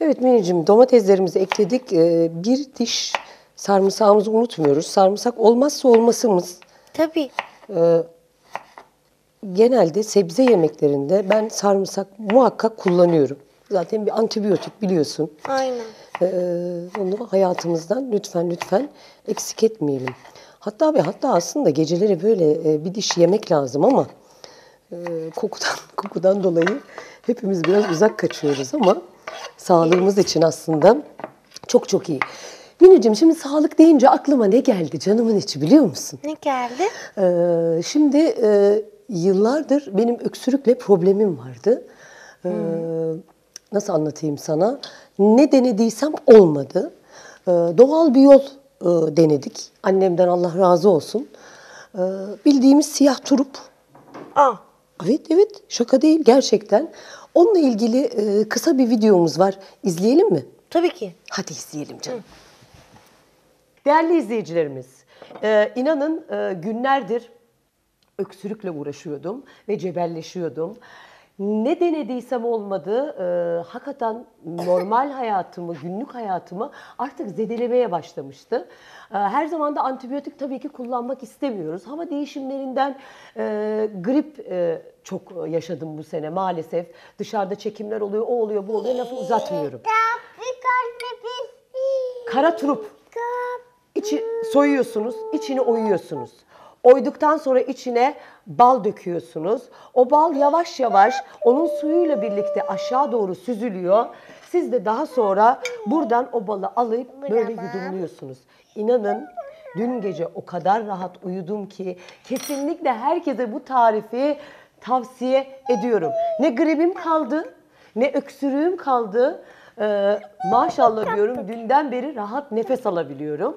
Evet Mineciğim, domateslerimizi ekledik. Bir diş sarımsağımızı unutmuyoruz. Sarımsak olmazsa olmazımız. Tabii. Genelde sebze yemeklerinde ben sarımsak muhakkak kullanıyorum. Zaten bir antibiyotik biliyorsun. Aynen. Onu hayatımızdan lütfen eksik etmeyelim. Hatta aslında geceleri böyle bir diş yemek lazım ama kokudan dolayı hepimiz biraz uzak kaçıyoruz ama sağlığımız için aslında çok iyi. Mineciğim, şimdi sağlık deyince aklıma ne geldi canımın içi biliyor musun? Ne geldi? Şimdi yıllardır benim öksürükle problemim vardı. Nasıl anlatayım sana? Ne denediysem olmadı. Doğal bir yol denedik. Annemden Allah razı olsun. Bildiğimiz siyah turp. Aa. Evet, şaka değil gerçekten. Onunla ilgili kısa bir videomuz var. İzleyelim mi? Tabii ki. Hadi izleyelim canım. Değerli izleyicilerimiz, inanın günlerdir öksürükle uğraşıyordum ve cebelleşiyordum. Ne denediysem olmadı. Hakikaten normal hayatımı, günlük hayatımı artık zedelemeye başlamıştı. Her zaman da antibiyotik tabii ki kullanmak istemiyoruz. Hava değişimlerinden grip çok yaşadım bu sene maalesef. Dışarıda çekimler oluyor, o oluyor, bu oluyor. Lafı uzatmıyorum. Kara turp. İçi soyuyorsunuz, içini oyuyorsunuz. Oyduktan sonra içine bal döküyorsunuz. O bal yavaş yavaş onun suyuyla birlikte aşağı doğru süzülüyor. Siz de daha sonra buradan o balı alıp böyle yudumluyorsunuz. İnanın dün gece o kadar rahat uyudum ki kesinlikle herkese bu tarifi tavsiye ediyorum. Ne gribim kaldı, ne öksürüğüm kaldı. Maşallah diyorum, dünden beri rahat nefes alabiliyorum.